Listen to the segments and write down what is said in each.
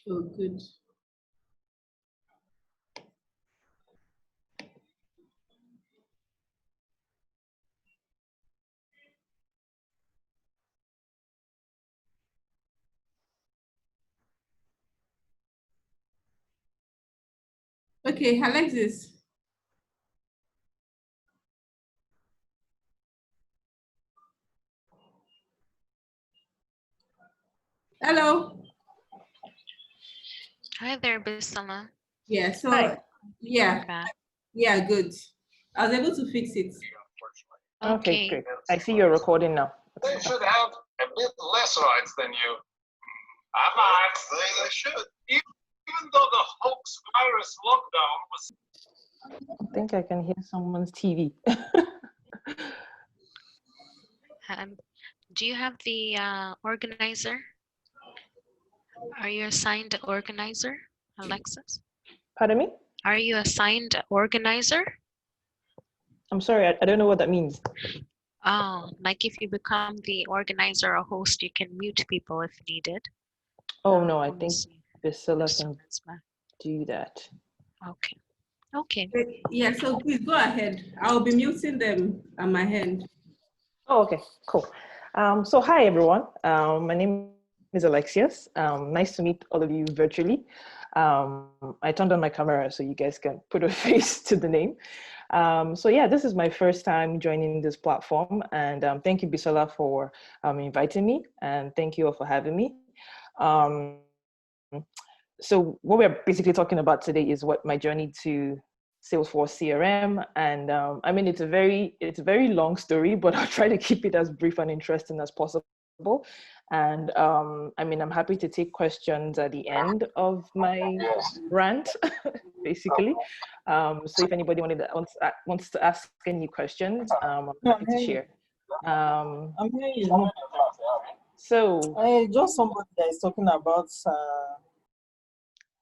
Oh, good. Okay, Alexis. Hello. Hi there, Bisala. Yeah, so Hi. yeah, Back. yeah, good. I was able to fix it. Okay, great. I see you're recording now. They should have a bit less rights than you. I'm not saying they should. Even though the hoax virus lockdown was. I think I can hear someone's TV. Do you have the organizer? Are you assigned organizer, Alexis? Pardon me? Are you assigned organizer? I'm sorry, I don't know what that means. Oh, like if you become the organizer or host, you can mute people if needed. Oh no, I think Priscilla can back. do that. Okay. Okay. Yeah, so please go ahead. I'll be muting them on my end. Oh, okay, cool. So hi everyone. My name is Alexius. Nice to meet all of you virtually. I turned on my camera so you guys can put a face to the name. So yeah, this is my first time joining this platform, and thank you, Bisola, for inviting me, and thank you all for having me. So what we're basically talking about today is what my journey to Salesforce CRM, and I mean it's a very long story, but I'll try to keep it as brief and interesting as possible. And I mean, I'm happy to take questions at the end of my rant, basically. So if anybody wants to ask any questions, I'm happy to share. I'm hearing you. So just somebody that is talking about.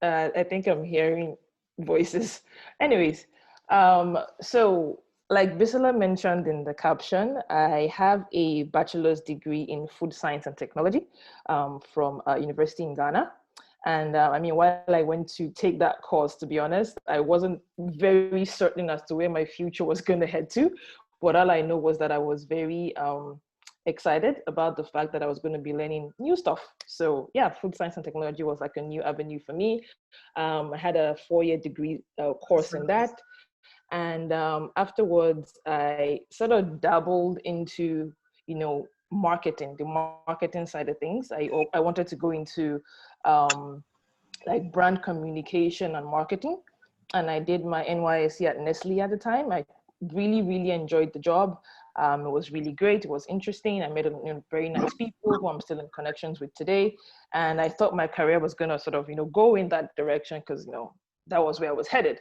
I think I'm hearing voices. Anyways, so like Bisola mentioned in the caption, I have a bachelor's degree in food science and technology from a university in Ghana. And I mean, while I went to take that course, to be honest, I wasn't very certain as to where my future was going to head to. But all I know was that I was very excited about the fact that I was going to be learning new stuff. So yeah, food science and technology was like a new avenue for me. I had a 4-year degree course in that. And afterwards, I sort of dabbled into, marketing, the marketing side of things. I wanted to go into like brand communication and marketing. And I did my NYSC at Nestle at the time. I really, really enjoyed the job. It was really great. It was interesting. I met very nice people who I'm still in connections with today. And I thought my career was going to sort of, go in that direction because, that was where I was headed.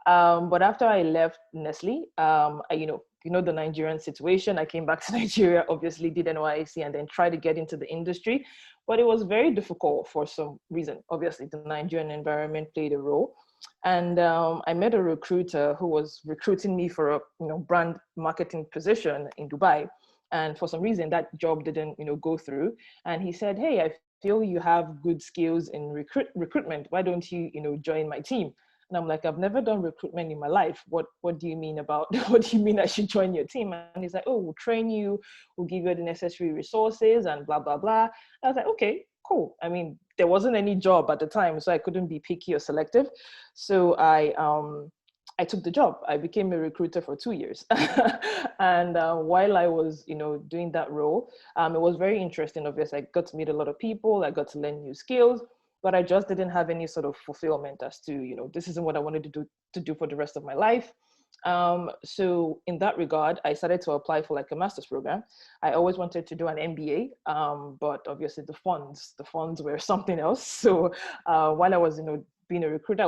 But after I left Nestle, the Nigerian situation, I came back to Nigeria, obviously did NYSC and then tried to get into the industry. But it was very difficult for some reason. Obviously, the Nigerian environment played a role. And I met a recruiter who was recruiting me for a brand marketing position in Dubai. And for some reason, that job didn't go through. And he said, "Hey, I feel you have good skills in recruitment. Why don't you join my team?" And I'm like, "I've never done recruitment in my life. What do you mean about, what do you mean I should join your team?" And he's like, "Oh, we'll train you, we'll give you the necessary resources and blah, blah, blah." I was like, okay, cool. I mean, there wasn't any job at the time, so I couldn't be picky or selective. So I took the job. I became a recruiter for 2 years. And while I was, doing that role, it was very interesting. Obviously, I got to meet a lot of people. I got to learn new skills, but I just didn't have any sort of fulfillment as to, this isn't what I wanted to do for the rest of my life. So in that regard, I started to apply for like a master's program. I always wanted to do an MBA, but obviously the funds were something else. So while I was, being a recruiter, I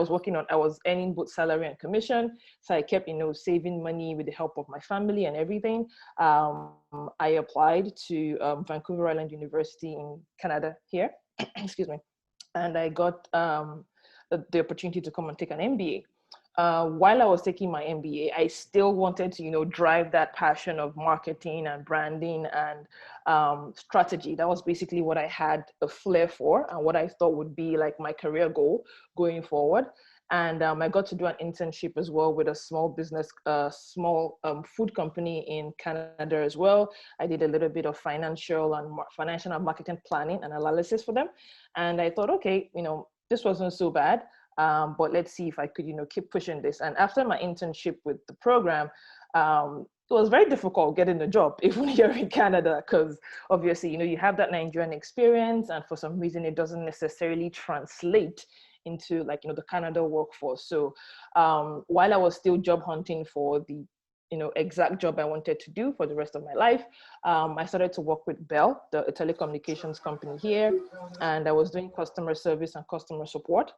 was earning both salary and commission. So I kept, saving money with the help of my family and everything. I applied to Vancouver Island University in Canada here, excuse me. And I got the opportunity to come and take an MBA. while I was taking my MBA, I still wanted to, drive that passion of marketing and branding and strategy. That was basically what I had a flair for and what I thought would be like my career goal going forward. And I got to do an internship as well with a small business, small food company in Canada as well. I did a little bit of financial and marketing planning and analysis for them. And I thought, okay, this wasn't so bad. But let's see if I could, keep pushing this. And after my internship with the program, it was very difficult getting a job, even here in Canada, because obviously, you have that Nigerian experience, and for some reason, it doesn't necessarily translate into like, the Canada workforce. So while I was still job hunting for the exact job I wanted to do for the rest of my life, I started to work with Bell, the telecommunications company here, and I was doing customer service and customer support.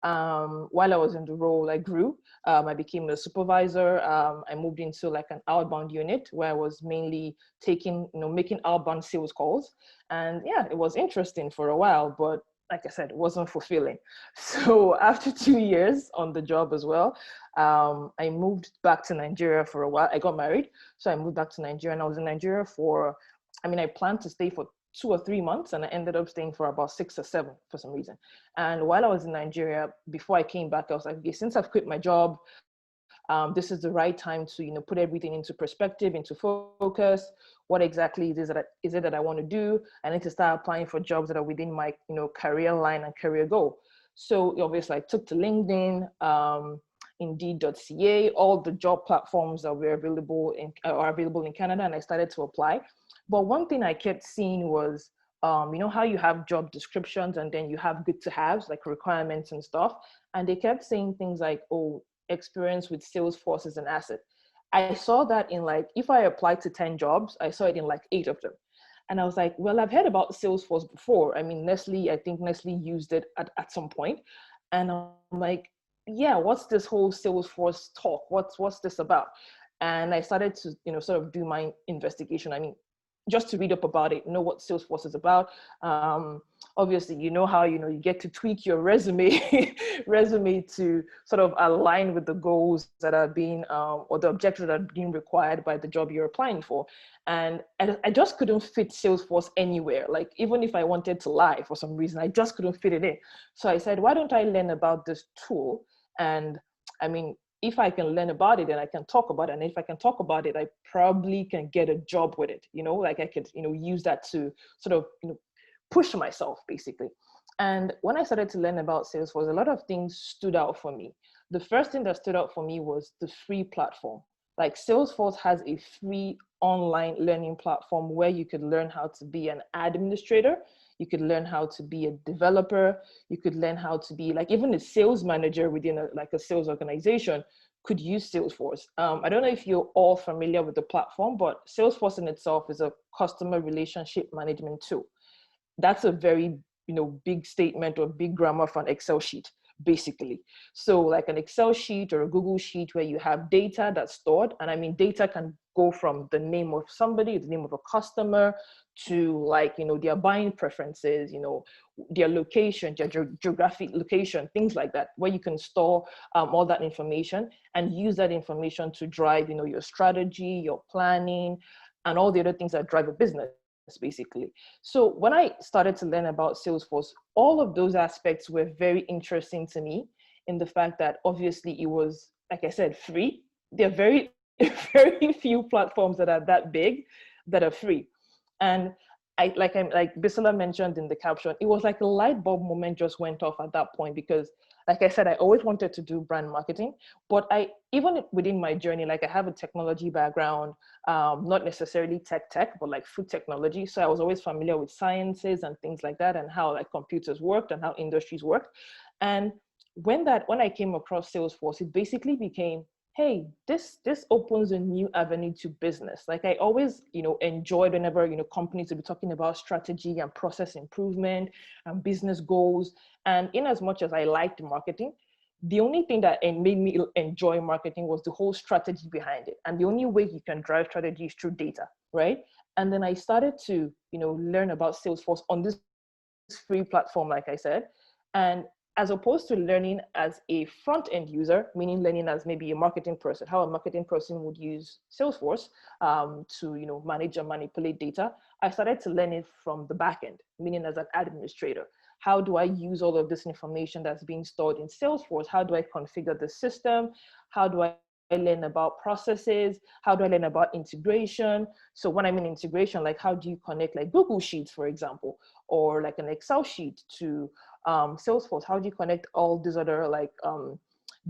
While I was in the role, I grew. I became a supervisor. I moved into like an outbound unit where I was mainly making outbound sales calls. And yeah, it was interesting for a while, but like I said, it wasn't fulfilling. So after 2 years on the job as well, I moved back to Nigeria for a while. I got married, so I moved back to Nigeria, and I was in Nigeria I planned to stay for 2 or 3 months, and I ended up staying for about 6 or 7 for some reason. And while I was in Nigeria, before I came back, I was like, okay, since I've quit my job, this is the right time to put everything into perspective, into focus. What exactly is it that I want to do? I need to start applying for jobs that are within my career line and career goal. So obviously I took to LinkedIn, Indeed.ca, all the job platforms that are available in Canada, and I started to apply. But one thing I kept seeing was, how you have job descriptions and then you have good to haves, like requirements and stuff. And they kept saying things like, oh, experience with Salesforce is an asset. I saw that in like, if I applied to 10 jobs, I saw it in like 8 of them. And I was like, well, I've heard about Salesforce before. I think Nestle used it at some point. And I'm like, yeah, what's this whole Salesforce talk? What's this about? And I started to, sort of do my investigation. Just to read up about it, know what Salesforce is about. Obviously, how, you get to tweak your resume to sort of align with the goals that are being, or the objectives that are being required by the job you're applying for. And I just couldn't fit Salesforce anywhere. Like, even if I wanted to lie for some reason, I just couldn't fit it in. So I said, why don't I learn about this tool? And if I can learn about it, then I can talk about it. And if I can talk about it, I probably can get a job with it. Like I could, use that to sort of, push myself basically. And when I started to learn about Salesforce, a lot of things stood out for me. The first thing that stood out for me was the free platform. Like Salesforce has a free online learning platform where you could learn how to be an administrator. You could learn how to be a developer. You could learn how to be like even a sales manager within a sales organization could use Salesforce. I don't know if you're all familiar with the platform, but Salesforce in itself is a customer relationship management tool. That's a very big statement or big grammar for an Excel sheet, basically. So like an Excel sheet or a Google sheet where you have data that's stored. And data can go from the name of somebody, the name of a customer, to like, their buying preferences, their location, their geographic location, things like that, where you can store all that information and use that information to drive, your strategy, your planning, and all the other things that drive a business, basically. So when I started to learn about Salesforce, all of those aspects were very interesting to me in the fact that obviously it was, like I said, free. There are very, very few platforms that are that big that are free. And like Bisola mentioned in the caption, it was like a light bulb moment just went off at that point, because like I said, I always wanted to do brand marketing, but even within my journey, like I have a technology background, not necessarily tech, but like food technology. So I was always familiar with sciences and things like that, and how like computers worked and how industries worked. And when I came across Salesforce, it basically became, hey, this opens a new avenue to business. Like I always, enjoyed whenever, companies would be talking about strategy and process improvement and business goals. And in as much as I liked marketing, the only thing that made me enjoy marketing was the whole strategy behind it. And the only way you can drive strategy is through data, right? And then I started to, learn about Salesforce on this free platform, like I said. And as opposed to learning as a front-end user, meaning learning as maybe a marketing person, how a marketing person would use Salesforce to, you know, manage and manipulate data, I started to learn it from the back end, meaning as an administrator. How do I use all of this information that's being stored in Salesforce? How do I configure the system? How do I learn about processes? How do I learn about integration? So when I mean integration, like how do you connect like Google Sheets, for example, or like an Excel sheet to Salesforce? How do you connect all these other like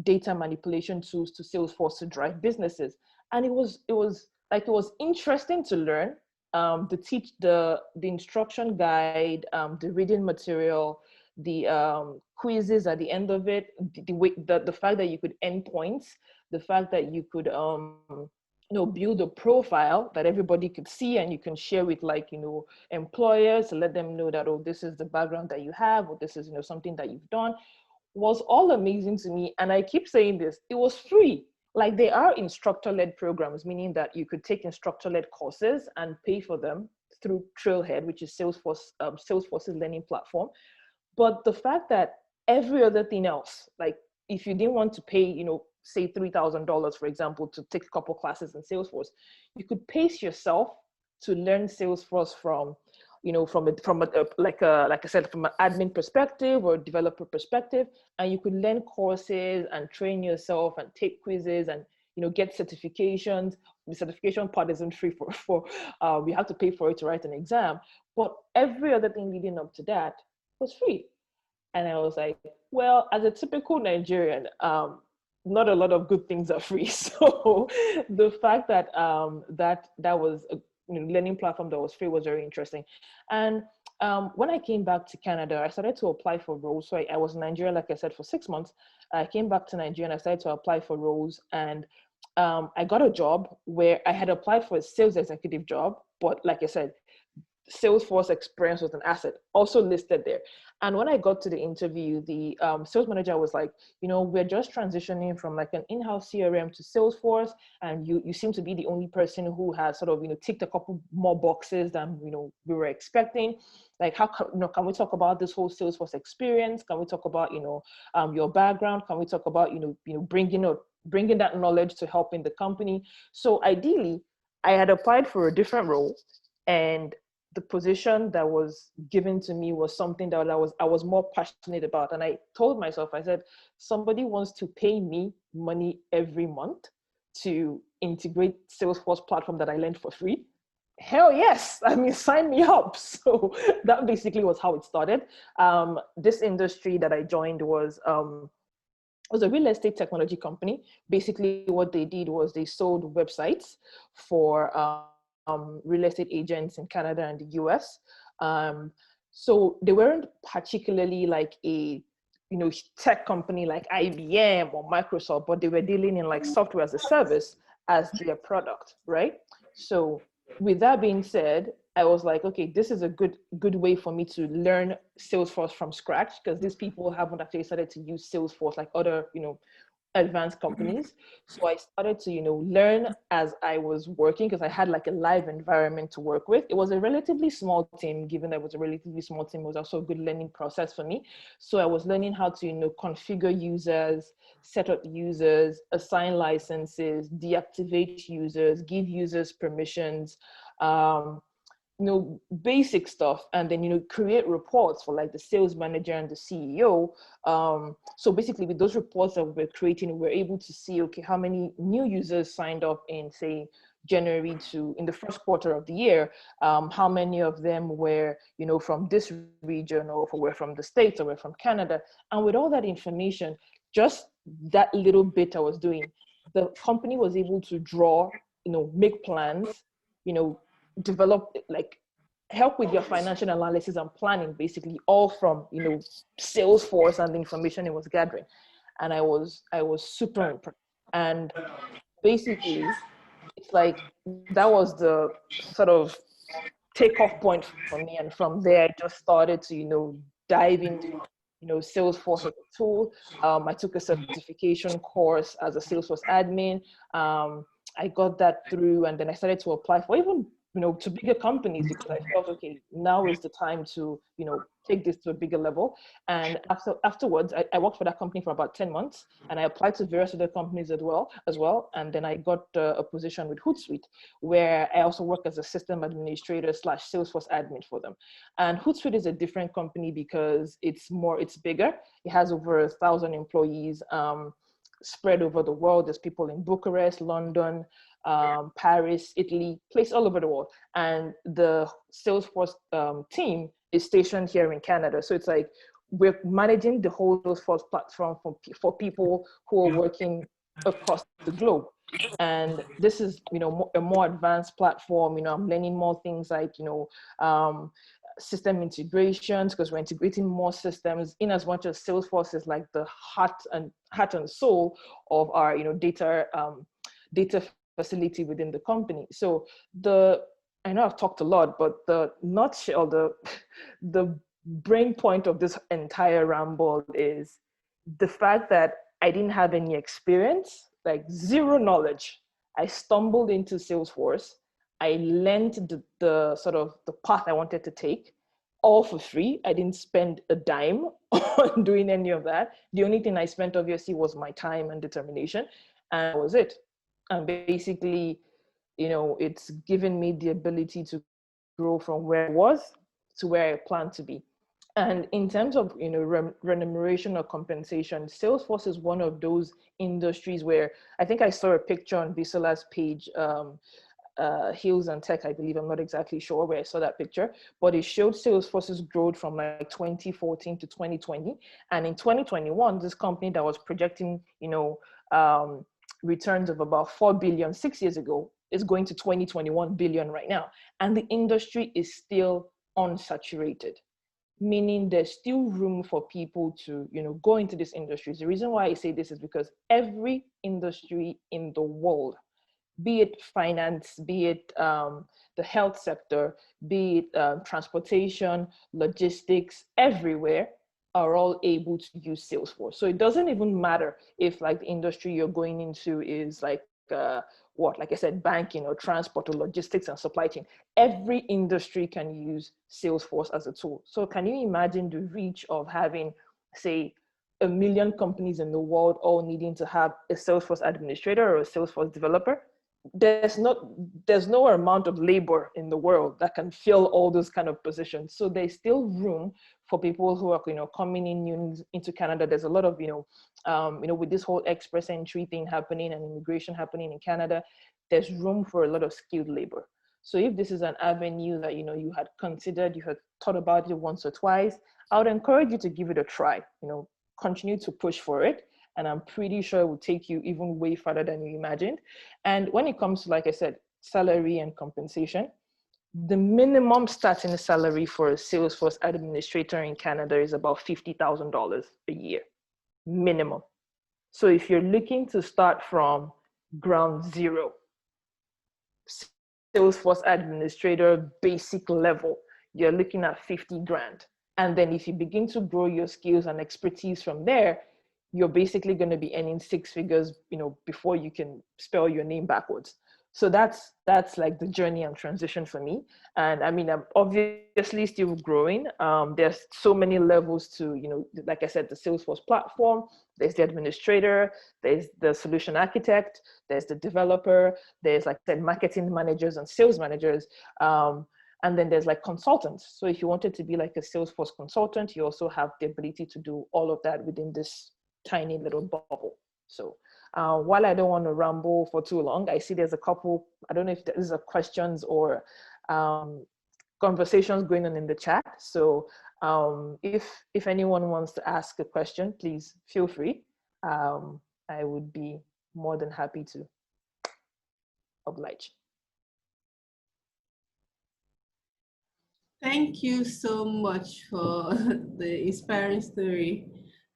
data manipulation tools to Salesforce to drive businesses? And it was interesting to learn. The instruction guide, the reading material, the quizzes at the end of it, the fact that you could end points, the fact that you could you know, build a profile that everybody could see and you can share with like, you know, employers to let them know that, oh, this is the background that you have, or this is, you know, something that you've done, was all amazing to me. And I keep saying this, it was free. Like there are instructor-led programs, meaning that you could take instructor-led courses and pay for them through Trailhead, which is Salesforce's learning platform. But the fact that every other thing else, like if you didn't want to pay, you know, say $3,000, for example, to take a couple classes in Salesforce, you could pace yourself to learn Salesforce from, you know, from like I said, from an admin perspective or developer perspective, and you could learn courses and train yourself and take quizzes and, you know, get certifications. The certification part isn't free for we have to pay for it to write an exam, but every other thing leading up to that was free. And I was like, well, as a typical Nigerian, not a lot of good things are free. So the fact that that was a learning platform that was free was very interesting. And when I came back to Canada, I started to apply for roles. So I was in Nigeria, like I said, for 6 months. I came back to Nigeria and I started to apply for roles. And I got a job where I had applied for a sales executive job, but like I said, Salesforce experience was an asset also listed there. And when I got to the interview, the sales manager was like, you know, we're just transitioning from like an in-house CRM to Salesforce, and you seem to be the only person who has sort of, you know, ticked a couple more boxes than, you know, we were expecting. Like, how can we talk about this whole Salesforce experience? Can we talk about, you know, your background? Can we talk about, you know, bringing that knowledge to help in the company? So ideally, I had applied for a different role, and the position that was given to me was something that I was more passionate about. And I told myself, I said, somebody wants to pay me money every month to integrate Salesforce platform that I learned for free. Hell yes, I mean, sign me up. So that basically was how it started. This industry that I joined was a real estate technology company. Basically what they did was they sold websites for real estate agents in Canada and the US. So they weren't particularly like a, you know, tech company like IBM or Microsoft, but they were dealing in like software as a service as their product, right? So with that being said, I was like, okay, this is a good way for me to learn Salesforce from scratch, because these people haven't actually started to use Salesforce like other, you know, advanced companies. So I started to, you know, learn as I was working, because I had like a live environment to work with. It was a relatively small team. Given that it was a relatively small team, it was also a good learning process for me. So I was learning how to, you know, configure users, set up users, assign licenses, deactivate users, give users permissions, you know, basic stuff, and then, you know, create reports for like the sales manager and the CEO. So basically with those reports that we're creating, we're able to see, okay, how many new users signed up in, say, January to in the first quarter of the year, how many of them were, you know, from this region, or were from the States, or were from Canada. And with all that information, just that little bit I was doing, the company was able to draw, you know, make plans, you know, develop, like, help with your financial analysis and planning, basically all from, you know, Salesforce and the information it was gathering. And I was super impressed. And basically it's like that was the sort of takeoff point for me. And from there I just started to, you know, dive into, you know, Salesforce as a tool. I took a certification course as a Salesforce admin. I got that through, and then I started to apply for even to bigger companies, because I felt, okay, now is the time to, take this to a bigger level. And afterwards, I worked for that company for about 10 months, and I applied to various other companies as well. And then I got a position with Hootsuite, where I also work as a system administrator / Salesforce admin for them. And Hootsuite is a different company because it's bigger. It has over 1,000 employees, spread over the world. There's people in Bucharest, London, Paris, Italy, placed all over the world. And the Salesforce team is stationed here in Canada. So it's like we're managing the whole Salesforce platform for people who are working across the globe. And this is, a more advanced platform. I'm learning more things like, system integrations, because we're integrating more systems, in as much as Salesforce is like the heart and soul of our, data facility within the company. So I know I've talked a lot, but the nutshell, the brain point of this entire ramble is the fact that I didn't have any experience, like zero knowledge. I stumbled into Salesforce. I learned the sort of the path I wanted to take, all for free. I didn't spend a dime on doing any of that. The only thing I spent, obviously, was my time and determination, and that was it. And basically, it's given me the ability to grow from where I was to where I plan to be. And in terms of, remuneration or compensation, Salesforce is one of those industries where I think I saw a picture on Visola's page, Heels and Tech, I believe, I'm not exactly sure where I saw that picture, but it showed Salesforce's growth from like 2014 to 2020. And in 2021, this company that was projecting, returns of about 4 billion 6 years ago is going to 21 billion right now. And the industry is still unsaturated, meaning there's still room for people to, go into these industries. The reason why I say this is because every industry in the world, be it finance, be it the health sector, be it transportation, logistics, everywhere, are all able to use Salesforce. So it doesn't even matter if like the industry you're going into is like like I said, banking or transport or logistics and supply chain. Every industry can use Salesforce as a tool. So can you imagine the reach of having, say, 1 million companies in the world all needing to have a Salesforce administrator or a Salesforce developer? There's no amount of labor in the world that can fill all those kind of positions. So there's still room for people who are, coming in new into Canada. There's a lot of, with this whole express entry thing happening and immigration happening in Canada, there's room for a lot of skilled labor. So if this is an avenue that, you had considered, you had thought about it once or twice, I would encourage you to give it a try, continue to push for it. And I'm pretty sure it will take you even way further than you imagined. And when it comes to, like I said, salary and compensation, the minimum starting salary for a Salesforce administrator in Canada is about $50,000 a year, minimum. So if you're looking to start from ground zero, Salesforce administrator, basic level, you're looking at 50 grand. And then if you begin to grow your skills and expertise from there, you're basically going to be earning 6 figures, before you can spell your name backwards. So that's like the journey and transition for me. And I mean, I'm obviously still growing. There's so many levels to, like I said, the Salesforce platform, there's the administrator, there's the solution architect, there's the developer, there's, like I said, marketing managers and sales managers. And then there's like consultants. So if you wanted to be like a Salesforce consultant, you also have the ability to do all of that within this tiny little bubble. So while I don't want to ramble for too long, I see there's a couple, I don't know if there's questions or conversations going on in the chat. So if anyone wants to ask a question, please feel free. I would be more than happy to oblige. Thank you so much for the inspiring story,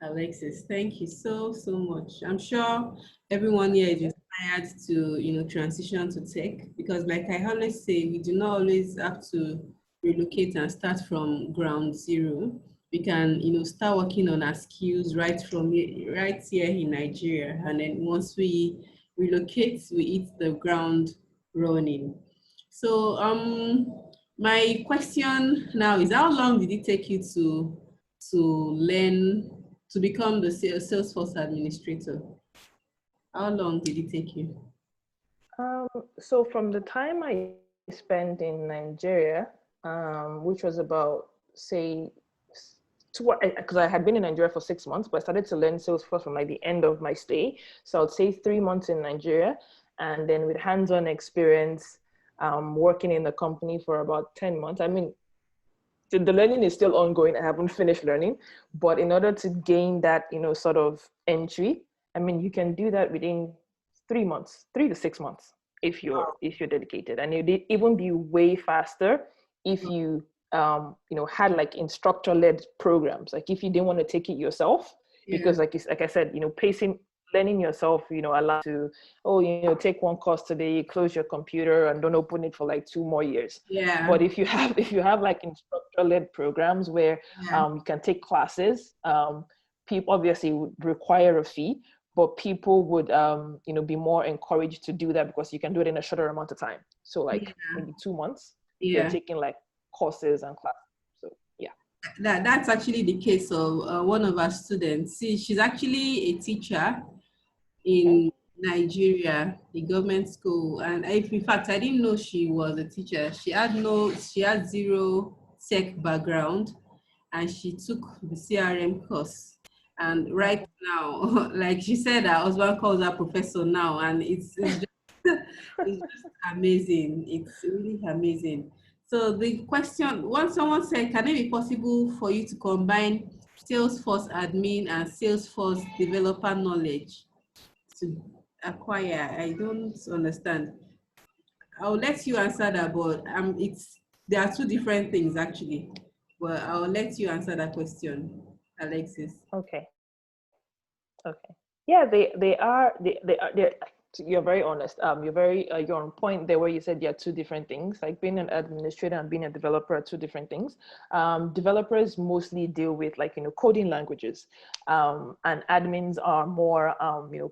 Alexis. Thank you so much. I'm sure everyone here is inspired to, transition to tech, because like I always say, we do not always have to relocate and start from ground zero. We can, start working on our skills right here in Nigeria. And then once we relocate, we hit the ground running. So my question now is, how long did it take you to learn to become the Salesforce administrator? How long did it take you? So from the time I spent in Nigeria, which was about, say, because I had been in Nigeria for 6 months, but I started to learn Salesforce from like the end of my stay. So I'd say 3 months in Nigeria, and then with hands-on experience, working in the company for about 10 months. I mean, the learning is still ongoing. I haven't finished learning, but in order to gain that, sort of entry, I mean, you can do that within 3 months, 3 to 6 months, if you're dedicated, and it'd even be way faster if you had like instructor-led programs. Like if you didn't want to take it yourself, because like I said, pacing, learning yourself, allow to, take one course today, close your computer and don't open it for like 2 more years. Yeah. But if you have like instructor-led programs where you can take classes, people obviously would require a fee, but people would be more encouraged to do that because you can do it in a shorter amount of time. So like maybe 2 months, you're taking like courses and classes. So yeah. That's actually the case of one of our students. See, she's actually a teacher in Nigeria, the government school. And in fact, I didn't know she was a teacher. She had zero tech background, and she took the CRM course. And right now, like she said, her husband calls her professor now, and it's just, it's just amazing. It's really amazing. So the question, once someone said, can it be possible for you to combine Salesforce admin and Salesforce developer knowledge to acquire? I don't understand. I'll let you answer that, but there are two different things actually. But I'll let you answer that question, Alexis. Okay. Yeah, they're you're very honest. You're on point there where you said there are two different things. Like being an administrator and being a developer are two different things. Developers mostly deal with like coding languages, and admins are more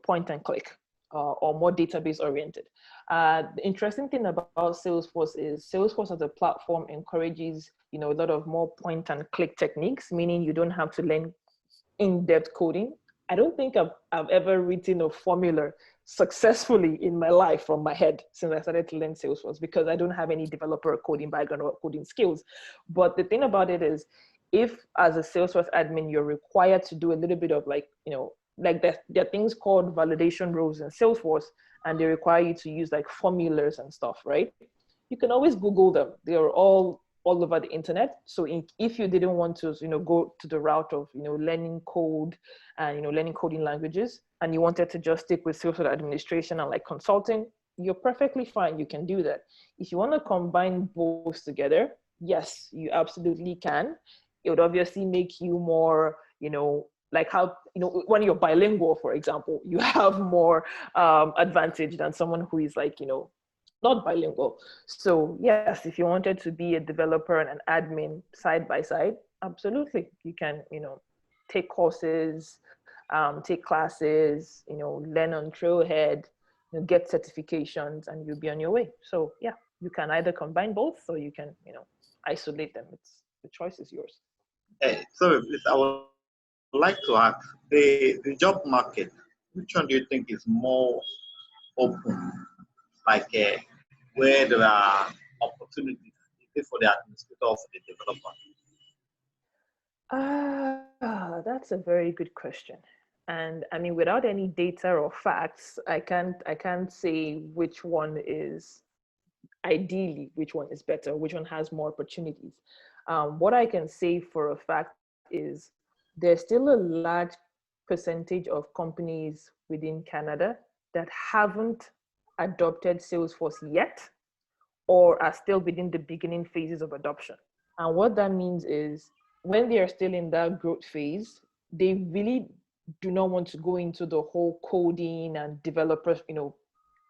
point and click, or more database oriented. The interesting thing about Salesforce is Salesforce as a platform encourages a lot of more point and click techniques, meaning you don't have to learn in-depth coding. I don't think I've ever written a formula successfully in my life from my head since I started to learn Salesforce, because I don't have any developer coding background or coding skills. But the thing about it is, if as a Salesforce admin, you're required to do a little bit of like there are things called validation roles in Salesforce, and they require you to use like formulas and stuff, right? You can always Google them. They're all over the internet. So if you didn't want to, go to the route of, learning code and, learning coding languages, and you wanted to just stick with Salesforce administration and like consulting, you're perfectly fine. You can do that. If you want to combine both together, yes, you absolutely can. It would obviously make you more, like how, when you're bilingual, for example, you have more advantage than someone who is like, not bilingual. So yes, if you wanted to be a developer and an admin side by side, absolutely, you can, take courses, take classes, learn on Trailhead, get certifications, and you'll be on your way. So yeah, you can either combine both, or you can, isolate them. The choice is yours. Hey, sorry, please, I would like to ask the job market. Which one do you think is more open? Like where there are opportunities, either for the administrator or for the developer? That's a very good question. And I mean, without any data or facts, I can't say which one is ideally, which one is better, which one has more opportunities. What I can say for a fact is there's still a large percentage of companies within Canada that haven't adopted Salesforce yet, or are still within the beginning phases of adoption. And what that means is when they are still in that growth phase, they really do not want to go into the whole coding and developer,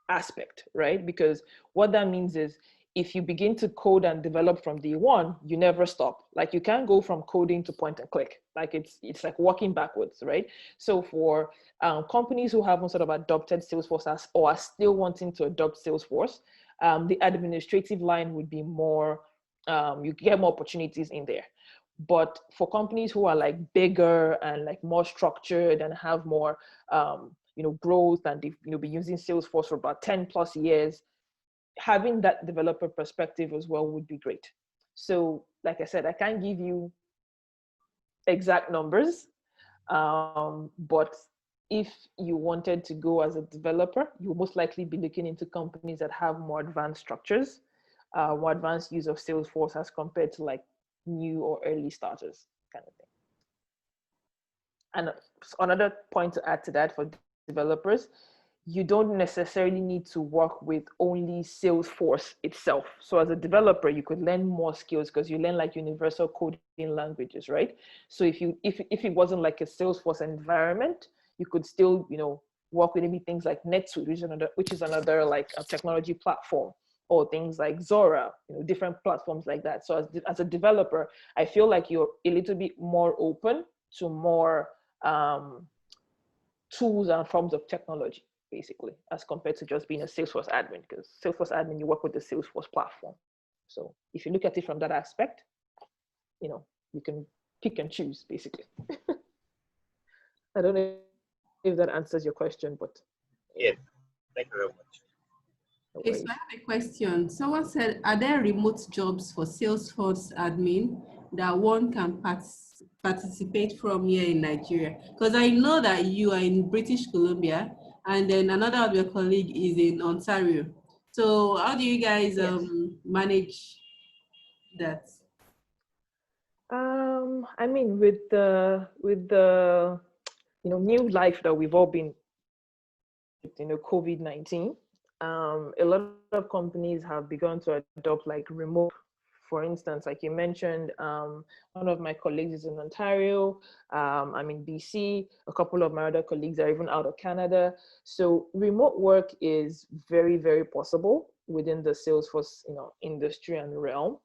aspect, right? Because what that means is if you begin to code and develop from day one, you never stop. Like you can't go from coding to point and click. Like it's like walking backwards, right? So for companies who haven't sort of adopted Salesforce or are still wanting to adopt Salesforce, The administrative line would be more, you get more opportunities in there. But for companies who are like bigger and like more structured and have more, growth, and they've been using Salesforce for about 10 plus years, having that developer perspective as well would be great. So like I said, I can't give you exact numbers, but if you wanted to go as a developer, you'll most likely be looking into companies that have more advanced structures, more advanced use of Salesforce as compared to like new or early starters kind of thing. And another point to add to that for developers, you don't necessarily need to work with only Salesforce itself. So as a developer, you could learn more skills because you learn like universal coding languages, right? So if it wasn't like a Salesforce environment, you could still, work with maybe things like NetSuite, which is another like a technology platform, or things like Zora, different platforms like that. So as a developer, I feel like you're a little bit more open to more tools and forms of technology, basically, as compared to just being a Salesforce admin, because Salesforce admin, you work with the Salesforce platform. So if you look at it from that aspect, you can pick and choose, basically. I don't know if that answers your question, but Yes, thank you very much. no Okay, so worries. I have a question. Someone said, are there remote jobs for Salesforce admin that one can participate from here in Nigeria? Because I know that you are in British Columbia, and then another of your colleague is in Ontario. So how do you guys Yes. manage that? I mean, with the new life that we've all been, COVID-19, a lot of companies have begun to adopt like remote. For instance, like you mentioned, one of my colleagues is in Ontario. I'm in BC. A couple of my other colleagues are even out of Canada. So remote work is very, very possible within the Salesforce, industry and realm.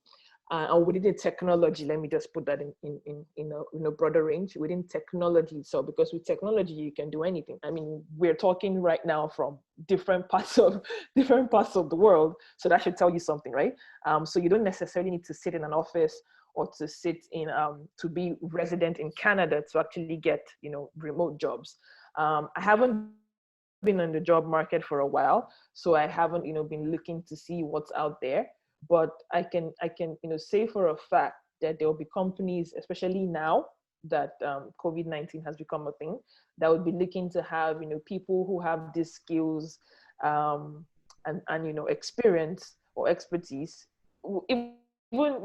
And within the technology, let me just put that in a broader range, within technology itself, because with technology you can do anything. I mean, we're talking right now from different parts of the world, so that should tell you something, right? So you don't necessarily need to sit in an office or to sit in to be resident in Canada to actually get remote jobs. I haven't been on the job market for a while, so I haven't been looking to see what's out there. But I can say for a fact that there will be companies, especially now that COVID-19 has become a thing, that would be looking to have people who have these skills and experience or expertise. Even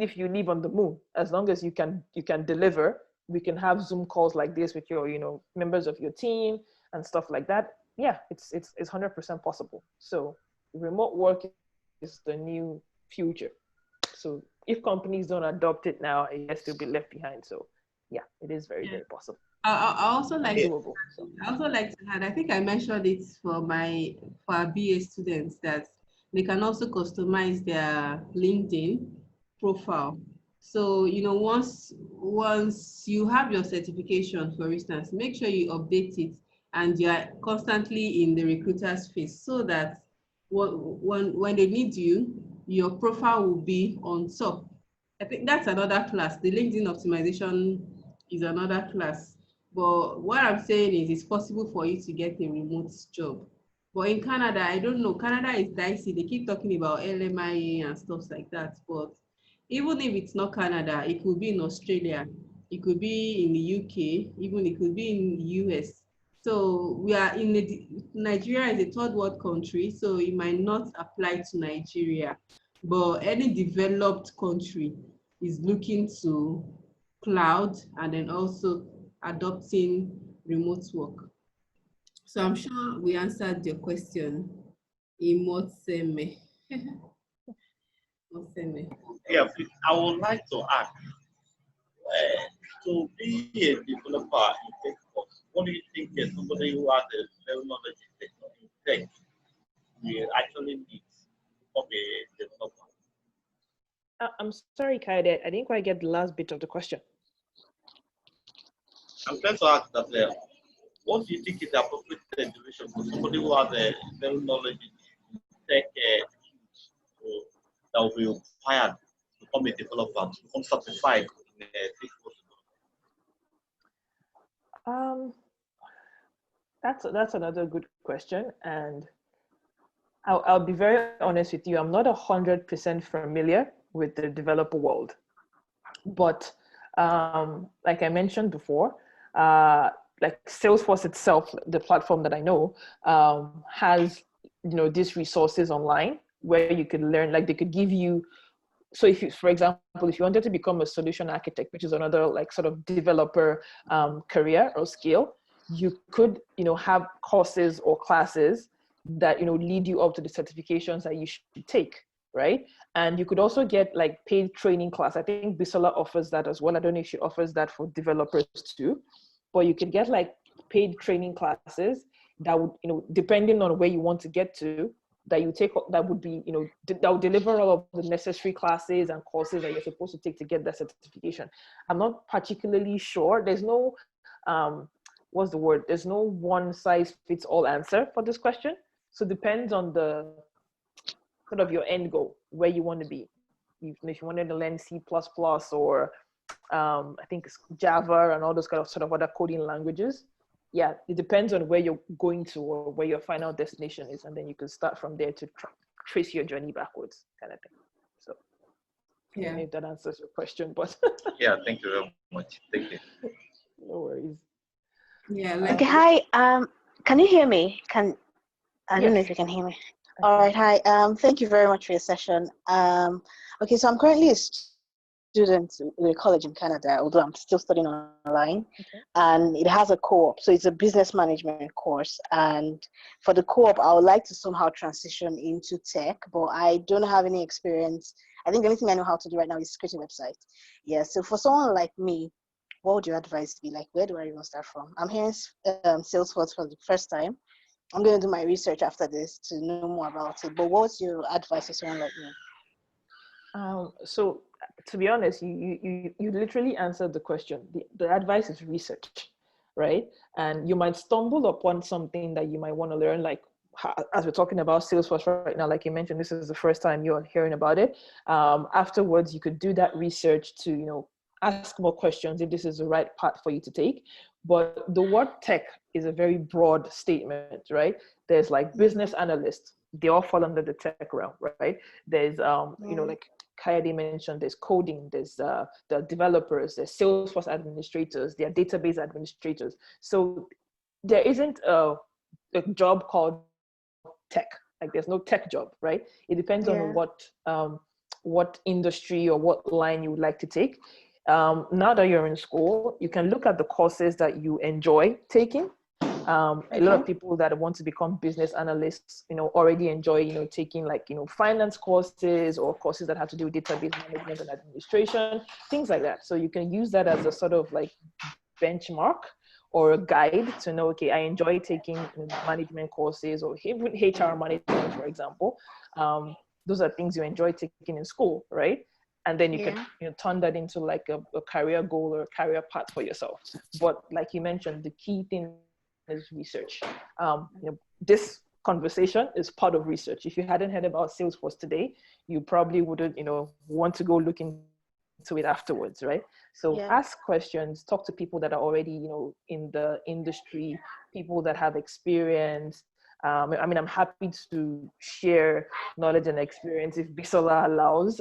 if you live on the moon, as long as you can deliver, we can have Zoom calls like this with your members of your team and stuff like that. Yeah, it's 100% possible. So remote work is the new future. So if companies don't adopt it now, I guess they'll be left behind. So yeah, it is very, very possible. I also like Doable. So. I also like to add, I think I mentioned it for our BA students, that they can also customize their LinkedIn profile. So, once you have your certification, for instance, make sure you update it and you are constantly in the recruiter's face, so that when they need you, your profile will be on top. I think that's another class. The LinkedIn optimization is another class. But what I'm saying is, it's possible for you to get a remote job. But in Canada, I don't know. Canada is dicey. They keep talking about LMIA and stuff like that. But even if it's not Canada, it could be in Australia, it could be in the UK, even it could be in the US. So we are Nigeria is a third world country, so it might not apply to Nigeria. But any developed country is looking to cloud and then also adopting remote work. So I'm sure we answered your question. Imoseme. Imoseme. Yeah, please, I would like to ask, to be a developer in Salesforce, what do you think somebody who has a very knowledge in tech will actually need to be a developer? I'm sorry, Kaide, I didn't quite get the last bit of the question. I'm trying to ask that, what do you think is the appropriate duration for somebody who has a very knowledge in tech? that will be required to become a developer, to become certified in Salesforce? That's another good question, and I'll be very honest with you. I'm not 100% familiar with the developer world, but like I mentioned before, like Salesforce itself, the platform that I know, has these resources online where you could learn. Like they could give you. So if you, for example, if you wanted to become a solution architect, which is another like sort of developer career or skill, you could have courses or classes that lead you up to the certifications that you should take, right? And you could also get like paid training class. I think Bisola offers that as well. I don't know if she offers that for developers too, but you could get like paid training classes that would, depending on where you want to get to, that you take, that would be, that would deliver all of the necessary classes and courses that you're supposed to take to get that certification. I'm not particularly sure. There's no, what's the word? There's no one size fits all answer for this question. So it depends on the sort of your end goal, where you want to be. If you wanted to learn C++ or I think it's Java and all those kind of sort of other coding languages. Yeah, it depends on where you're going to or where your final destination is. And then you can start from there to trace your journey backwards kind of thing. So I don't know if that answers your question, but Yeah, thank you very much. Thank you. No worries. Yeah. Like, Okay, hi. Can you hear me? I don't know if you can hear me. All right, hi. Thank you very much for your session. Okay, so I'm currently a student in a college in Canada, although I'm still studying online, and it has a co-op, so it's a business management course. And for the co-op, I would like to somehow transition into tech, but I don't have any experience. I think the only thing I know how to do right now is create a website. Yeah, so for someone like me, what would your advice be? Like, where do I even start from? I'm hearing Salesforce for the first time. I'm going to do my research after this to know more about it. But what's your advice for someone like me? So to be honest, you literally answered the question. The advice is research, right? And you might stumble upon something that you might want to learn, like as we're talking about Salesforce right now, like you mentioned, this is the first time you're hearing about it. Afterwards, you could do that research to, ask more questions if this is the right path for you to take. But the word tech is a very broad statement, right? There's like business analysts, they all fall under the tech realm, right? There's, like Kayade mentioned, there's coding, there's the developers, there's Salesforce administrators, there are database administrators. So there isn't a job called tech. Like there's no tech job, right? It depends on what industry or what line you would like to take. Now that you're in school, you can look at the courses that you enjoy taking. A lot of people that want to become business analysts, already enjoy, taking like, finance courses or courses that have to do with database management and administration, things like that. So you can use that as a sort of like benchmark or a guide to know, okay, I enjoy taking management courses or even HR management, for example. Those are things you enjoy taking in school, right? And then you can turn that into like a career goal or a career path for yourself. But like you mentioned, the key thing is research. This conversation is part of research. If you hadn't heard about Salesforce today, you probably wouldn't, want to go look into it afterwards, right? So ask questions, talk to people that are already, in the industry, people that have experience. I'm happy to share knowledge and experience if Bisola allows,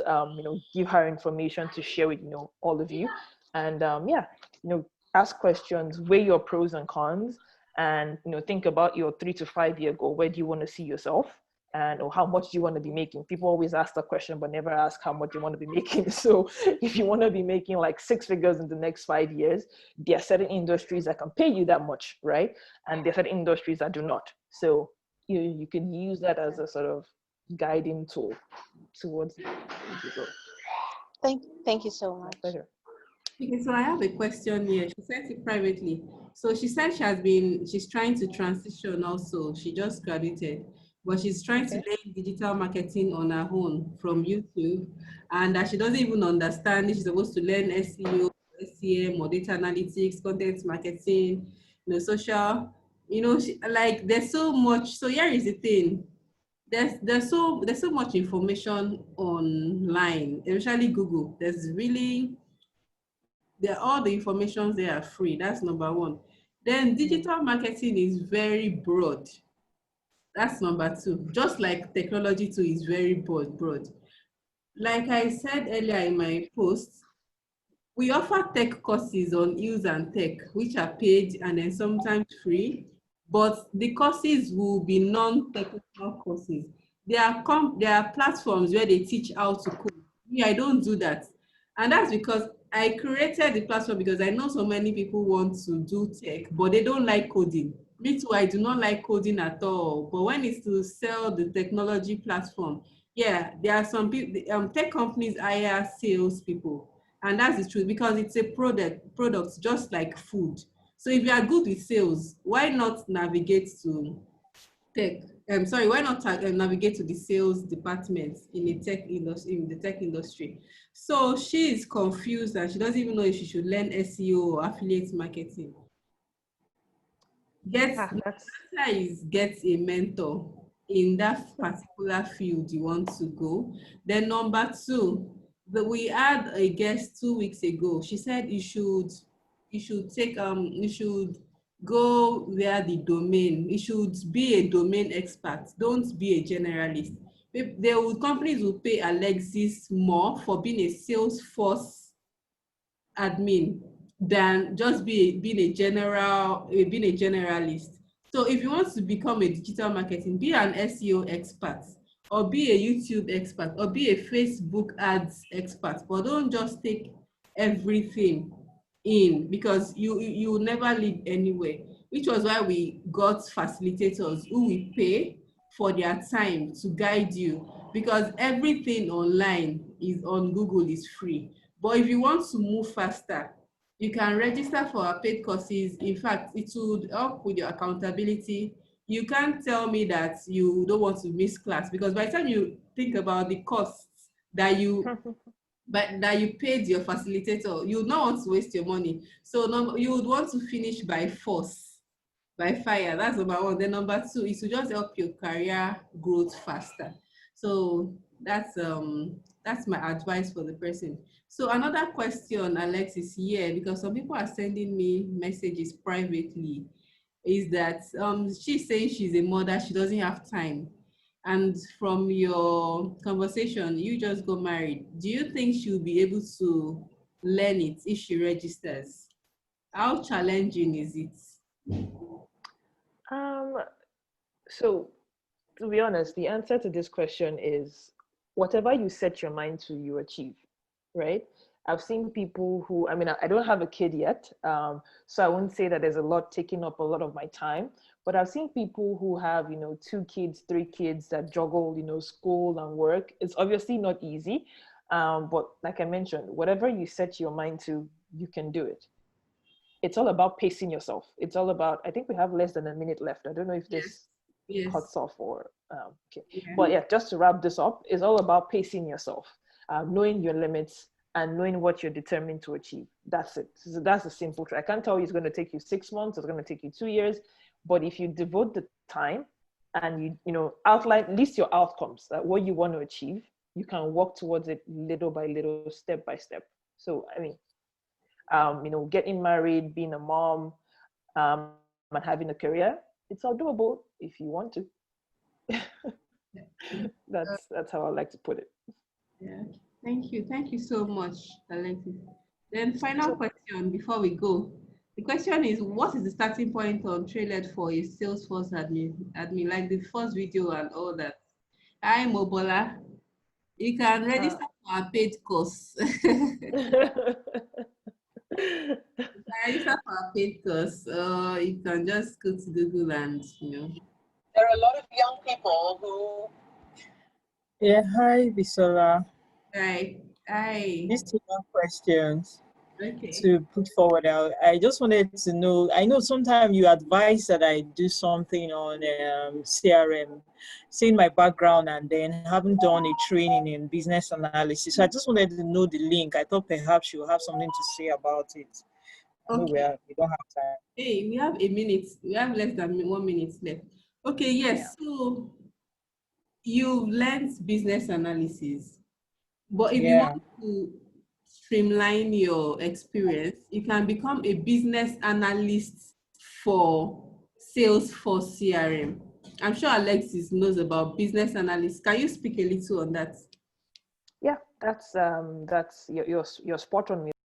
give her information to share with, all of you. And ask questions, weigh your pros and cons, and, think about your 3 to 5 year goal. Where do you want to see yourself? And or how much do you want to be making? People always ask that question, but never ask how much you want to be making. So if you want to be making like 6 figures in the next 5 years, there are certain industries that can pay you that much, right? And there are certain industries that do not. So you can use that as a sort of guiding tool towards the goal. Thank you so much. Pleasure. Okay, so I have a question here. She sent it privately. So she said she's trying to transition also. She just graduated, but she's trying to learn digital marketing on her own from YouTube, and that she doesn't even understand. She's supposed to learn SEO, SEM, or data analytics, content marketing, social. Like there's so much. So here is the thing. there's so much information online, especially Google. There's really all the informations there are free. That's number one. Then digital marketing is very broad. That's number two. Just like technology too is very broad. Like I said earlier in my post, we offer tech courses on use and tech, which are paid and then sometimes free, but the courses will be non-technical courses. There are platforms where they teach how to code. Me, I don't do that. And that's because I created the platform because I know so many people want to do tech, but they don't like coding. Me too, I do not like coding at all. But when it's to sell the technology platform, yeah, there are some people, tech companies hire sales people, and that's the truth because it's a product just like food. So if you are good with sales, why not navigate to tech? Sorry, why not navigate to the sales department in the tech industry? So she is confused and she doesn't even know if she should learn SEO or affiliate marketing. Get a mentor in that particular field you want to go. Then number two, we had a guest 2 weeks ago. She said you should go where the domain. You should be a domain expert. Don't be a generalist. Companies will pay Alexis more for being a Salesforce admin than just being a generalist. So if you want to become a digital marketing, be an SEO expert or be a YouTube expert or be a Facebook ads expert, but don't just take everything in because you will never lead anywhere, which was why we got facilitators who we pay for their time to guide you because everything online is on Google is free. But if you want to move faster, you can register for our paid courses. In fact, it would help with your accountability. You can't tell me that you don't want to miss class because by the time you think about the costs that you paid your facilitator, you would not want to waste your money. So you would want to finish by force, by fire. That's number one. Then number two is to just help your career growth faster. So that's my advice for the person. So another question, Alex, is here because some people are sending me messages privately. Is that she's saying she's a mother, she doesn't have time. And from your conversation, you just got married. Do you think she'll be able to learn it if she registers? How challenging is it? So to be honest, the answer to this question is whatever you set your mind to, you achieve, right? I've seen people who, I mean, I don't have a kid yet, so I wouldn't say that there's a lot taking up a lot of my time, but I've seen people who have, 2 kids, 3 kids that juggle, school and work. It's obviously not easy, but like I mentioned, whatever you set your mind to, you can do it. It's all about pacing yourself. It's all about, I think we have less than a minute left. I don't know if this cuts off or, okay. Yeah. But yeah, just to wrap this up, it's all about pacing yourself, knowing your limits and knowing what you're determined to achieve. That's it. So that's a simple trick. I can't tell you it's going to take you 6 months, it's going to take you 2 years, but if you devote the time and you outline, list your outcomes, what you want to achieve, you can work towards it little by little, step by step. So, I mean, getting married, being a mom, and having a career, it's all doable if you want to. That's how I like to put it. Yeah, thank you so much, Alexis. Then final question before we go. The question is, what is the starting point on Trailhead for a Salesforce admin, like the first video and all that? Hi, Mobola. You can register for a paid course. Register for a paid course. You can just go to Google and, There are a lot of young people who... Yeah, hi, Bisola. Hi. These 2 more questions. Okay. To put forward. I just wanted to know, I know sometimes you advise that I do something on CRM, seeing my background and then haven't done a training in business analysis. So I just wanted to know the link. I thought perhaps you have something to say about it. Okay. We don't have time. Hey, we have a minute. We have less than 1 minute left. Okay, yes. Yeah. So you've learned business analysis, but if you Yeah. want to streamline your experience, you can become a business analyst for Salesforce CRM. I'm sure Alexis knows about business analysts. Can you speak a little on that? Yeah, that's you're spot on.